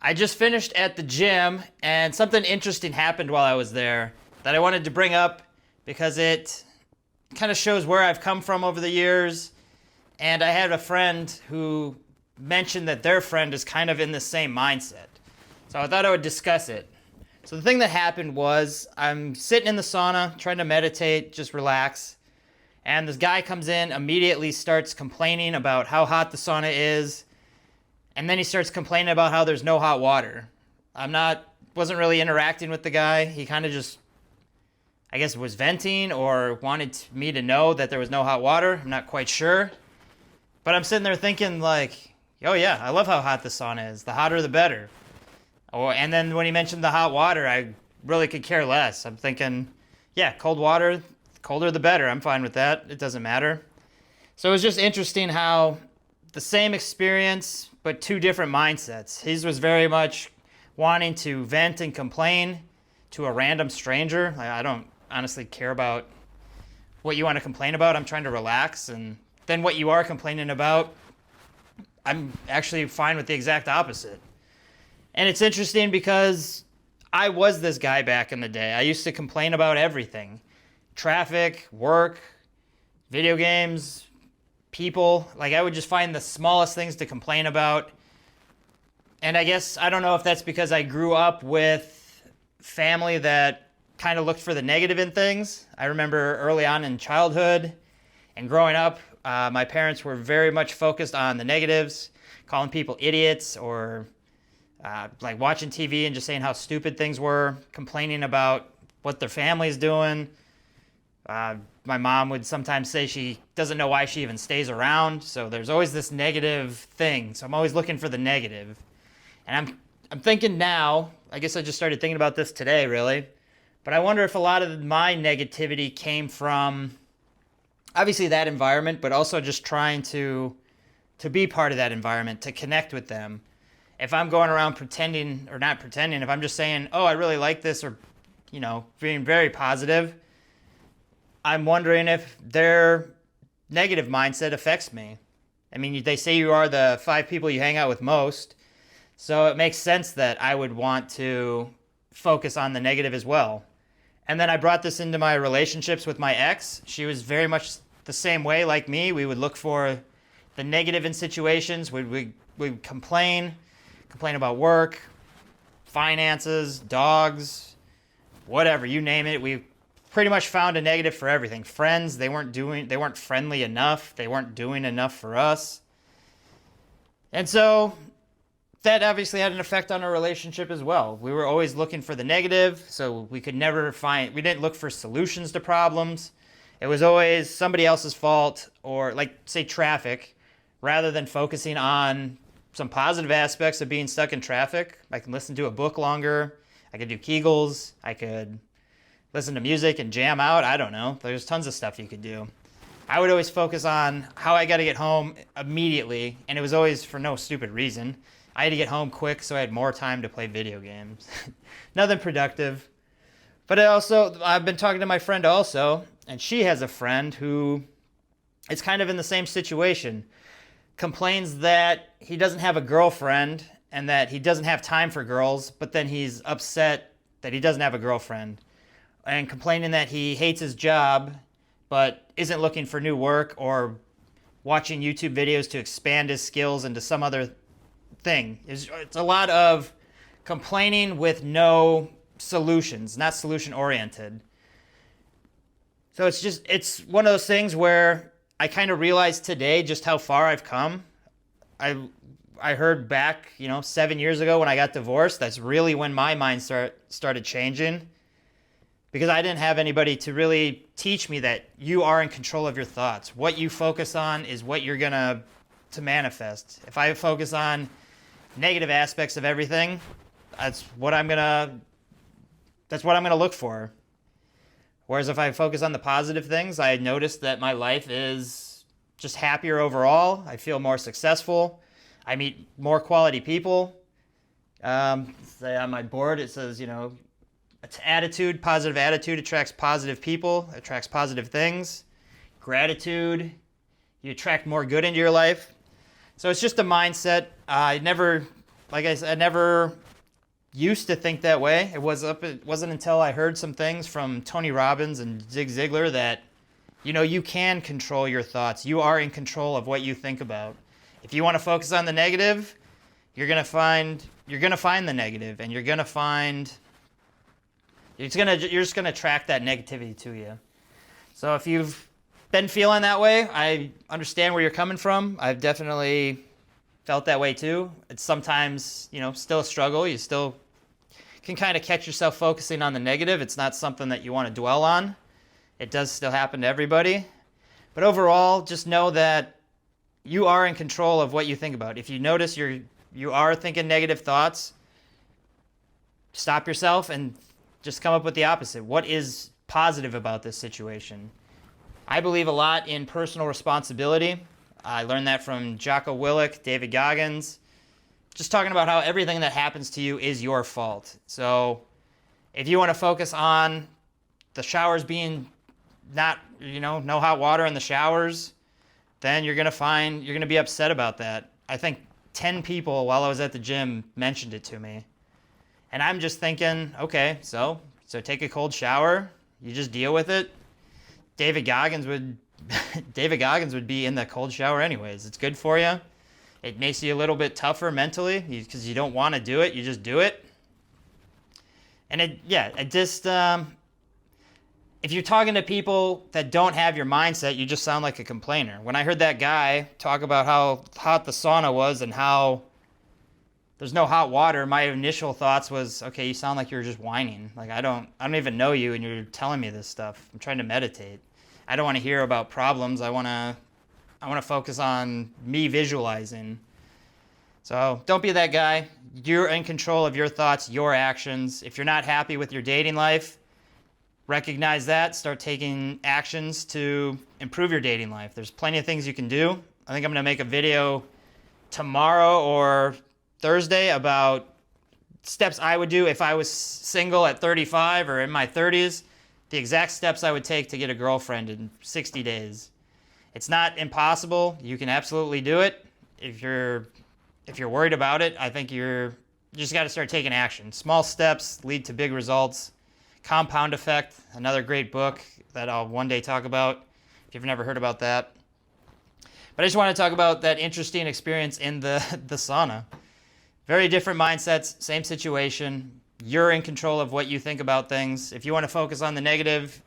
I just finished at the gym, and something interesting happened while I was there that I wanted to bring up because it kind of shows where I've come from over the years. And I had a friend who mentioned that their friend is kind of in the same mindset. So I thought I would discuss it. So the thing that happened was I'm sitting in the sauna, trying to meditate, just relax. And this guy comes in, immediately starts complaining about how hot the sauna is. And then he starts complaining about how there's no hot water. Wasn't really interacting with the guy. He kind of just, I guess, was venting or wanted me to know that there was no hot water. I'm not quite sure. But I'm sitting there thinking like, oh yeah, I love how hot the sauna is. The hotter the better. And then when he mentioned the hot water, I really could care less. I'm thinking, yeah, cold water, colder the better. I'm fine with that. It doesn't matter. So it was just interesting how the same experience, but two different mindsets. His was very much wanting to vent and complain to a random stranger. I don't honestly care about what you want to complain about. I'm trying to relax. And then what you are complaining about, I'm actually fine with the exact opposite. And it's interesting because I was this guy back in the day. I used to complain about everything. Traffic, work, video games, people. Like, I would just find the smallest things to complain about. And I guess, I don't know if that's because I grew up with family that kind of looked for the negative in things. I remember early on in childhood and growing up, my parents were very much focused on the negatives, calling people idiots or like watching TV and just saying how stupid things were, complaining about what their family's doing. My mom would sometimes say she doesn't know why she even stays around. So there's always this negative thing. So I'm always looking for the negative. And I'm thinking now, I guess I just started thinking about this today, really. But I wonder if a lot of my negativity came from obviously that environment, but also just trying to be part of that environment, to connect with them. If I'm going around pretending or not pretending, if I'm just saying, oh, I really like this, or, being very positive, I'm wondering if their negative mindset affects me. I mean, they say you are the 5 people you hang out with most, so it makes sense that I would want to focus on the negative as well. And then I brought this into my relationships with my ex. She was very much the same way like me. We would look for the negative in situations. We'd complain about work, finances, dogs, whatever, you name it. We pretty much found a negative for everything. Friends, they weren't friendly enough. They weren't doing enough for us. And so that obviously had an effect on our relationship as well. We were always looking for the negative, so we didn't look for solutions to problems. It was always somebody else's fault, or like, say, traffic, rather than focusing on some positive aspects of being stuck in traffic. I can listen to a book longer. I could do Kegels. I could listen to music and jam out. I don't know. There's tons of stuff you could do. I would always focus on how I got to get home immediately, and it was always for no stupid reason. I had to get home quick so I had more time to play video games. Nothing productive. But I've been talking to my friend also, and she has a friend who is kind of in the same situation. Complains that he doesn't have a girlfriend and that he doesn't have time for girls, but then he's upset that he doesn't have a girlfriend, and complaining that he hates his job but isn't looking for new work or watching YouTube videos to expand his skills into some other thing. It's a lot of complaining with no solutions, not solution oriented. So it's one of those things where I kind of realized today just how far I've come. I heard back, 7 years ago when I got divorced, that's really when my mind started changing, because I didn't have anybody to really teach me that you are in control of your thoughts. What you focus on is what you're gonna to manifest. If I focus on negative aspects of everything, that's what I'm gonna look for. Whereas if I focus on the positive things, I notice that my life is just happier overall. I feel more successful. I meet more quality people. Say on my board, it says, positive attitude attracts positive people, attracts positive things. Gratitude, you attract more good into your life. So it's just a mindset. I never like I said, I never used to think that way. It wasn't until I heard some things from Tony Robbins and Zig Ziglar that, you can control your thoughts. You are in control of what you think about. If you want to focus on the negative, you're gonna find the negative, and you're just gonna attract that negativity to you. So if you've been feeling that way, I understand where you're coming from. I've definitely felt that way too. It's sometimes, still a struggle. You still can kind of catch yourself focusing on the negative. It's not something that you want to dwell on. It does still happen to everybody. But overall, just know that you are in control of what you think about. If you notice you are thinking negative thoughts, stop yourself and just come up with the opposite. What is positive about this situation? I believe a lot in personal responsibility. I learned that from Jocko Willink, David Goggins, just talking about how everything that happens to you is your fault. So if you want to focus on the showers being not, no hot water in the showers, then you're going to be upset about that. I think 10 people while I was at the gym mentioned it to me. And I'm just thinking, okay, so take a cold shower, you just deal with it. David Goggins would be in the cold shower anyways. It's good for you. It makes you a little bit tougher mentally because you don't want to do it. You just do it. And if you're talking to people that don't have your mindset, you just sound like a complainer. When I heard that guy talk about how hot the sauna was and how there's no hot water, my initial thoughts was, okay, you sound like you're just whining. Like I don't even know you and you're telling me this stuff. I'm trying to meditate. I don't want to hear about problems. I want to focus on me visualizing. So don't be that guy. You're in control of your thoughts, your actions. If you're not happy with your dating life, recognize that. Start taking actions to improve your dating life. There's plenty of things you can do. I think I'm going to make a video tomorrow or Thursday about steps I would do if I was single at 35 or in my 30s. The exact steps I would take to get a girlfriend in 60 days. It's not impossible. You can absolutely do it. If you're worried about it, I think you just got to start taking action. Small steps lead to big results. Compound Effect, another great book that I'll one day talk about if you've never heard about that. But I just want to talk about that interesting experience in the sauna. Very different mindsets, same situation. You're in control of what you think about things. If you want to focus on the negative,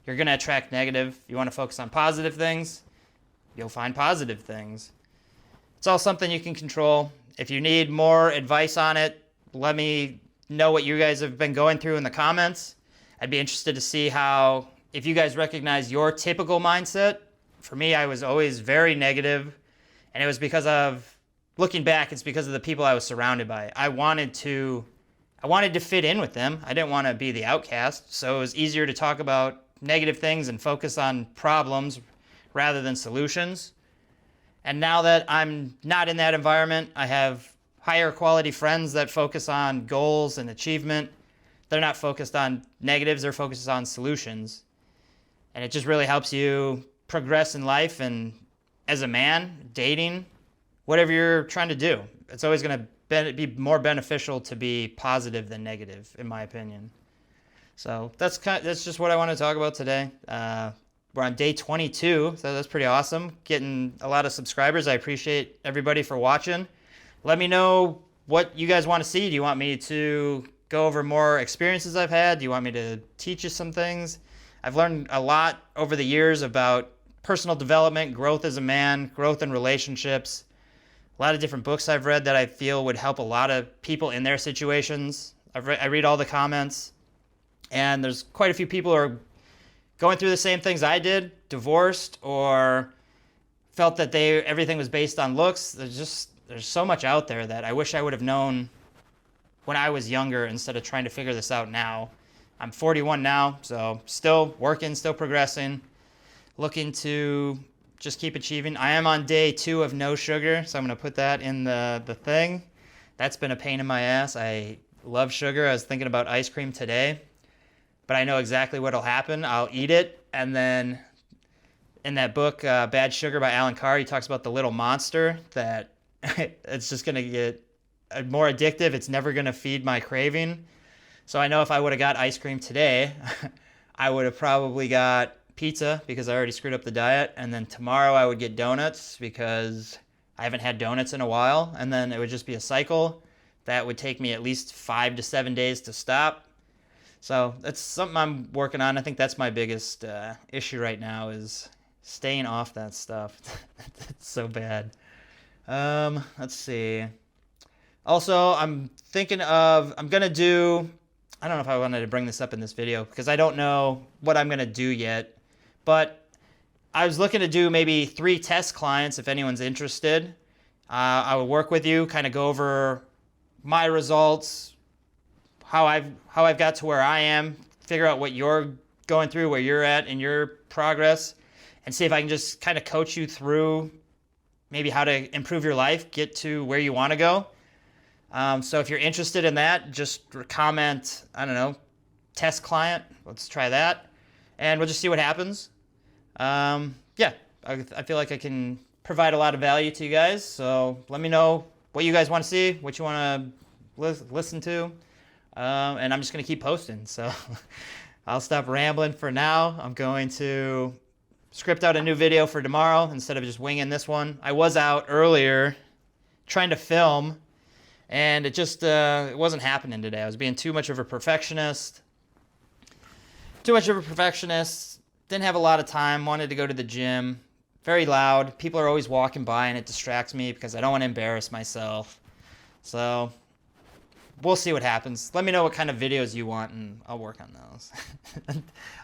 you're going to attract negative. If you want to focus on positive things, you'll find positive things. It's all something you can control. If you need more advice on it, let me know what you guys have been going through in the comments. I'd be interested to see if you guys recognize your typical mindset. For me, I was always very negative, and it was looking back, it's because of the people I was surrounded by. I wanted to fit in with them. I didn't want to be the outcast, so it was easier to talk about negative things and focus on problems rather than solutions. And now that I'm not in that environment, I have higher quality friends that focus on goals and achievement. They're not focused on negatives, they're focused on solutions. And it just really helps you progress in life and as a man, dating, whatever you're trying to do. It's always going to be more beneficial to be positive than negative, in my opinion. So that's just what I want to talk about today. We're on day 22, so that's pretty awesome. Getting a lot of subscribers. I appreciate everybody for watching. Let me know what you guys want to see. Do you want me to go over more experiences I've had? Do you want me to teach you some things? I've learned a lot over the years about personal development, growth as a man, growth in relationships. A lot of different books I've read that I feel would help a lot of people in their situations. I read all the comments, and there's quite a few people who are going through the same things I did, divorced, or felt that everything was based on looks. There's so much out there that I wish I would have known when I was younger instead of trying to figure this out now. I'm 41 now, so still working, still progressing, looking to just keep achieving. I am on day 2 of no sugar, so I'm going to put that in the thing. That's been a pain in my ass. I love sugar. I was thinking about ice cream today, but I know exactly what'll happen. I'll eat it, and then in that book, Bad Sugar by Alan Carr, he talks about the little monster that it's just going to get more addictive. It's never going to feed my craving. So I know if I would have got ice cream today, I would have probably got pizza because I already screwed up the diet. And then tomorrow I would get donuts because I haven't had donuts in a while. And then it would just be a cycle that would take me at least 5 to 7 days to stop. So that's something I'm working on. I think that's my biggest issue right now is staying off that stuff. It's so bad. Let's see. Also, I'm gonna do, I don't know if I wanted to bring this up in this video because I don't know what I'm gonna do yet, but I was looking to do maybe 3 test clients if anyone's interested. I would work with you, kind of go over my results, how I've got to where I am, figure out what you're going through, where you're at in your progress, and see if I can just kind of coach you through maybe how to improve your life, get to where you want to go. So if you're interested in that, just comment, I don't know, test client. Let's try that. And we'll just see what happens. Yeah, I feel like I can provide a lot of value to you guys. So let me know what you guys want to see, what you want to listen to. And I'm just going to keep posting. So I'll stop rambling for now. I'm going to script out a new video for tomorrow instead of just winging this one. I was out earlier trying to film, and it just it wasn't happening today. I was being too much of a perfectionist. Didn't have a lot of time. Wanted to go to the gym. Very loud. People are always walking by, and it distracts me because I don't want to embarrass myself. So we'll see what happens. Let me know what kind of videos you want, and I'll work on those.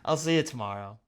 I'll see you tomorrow.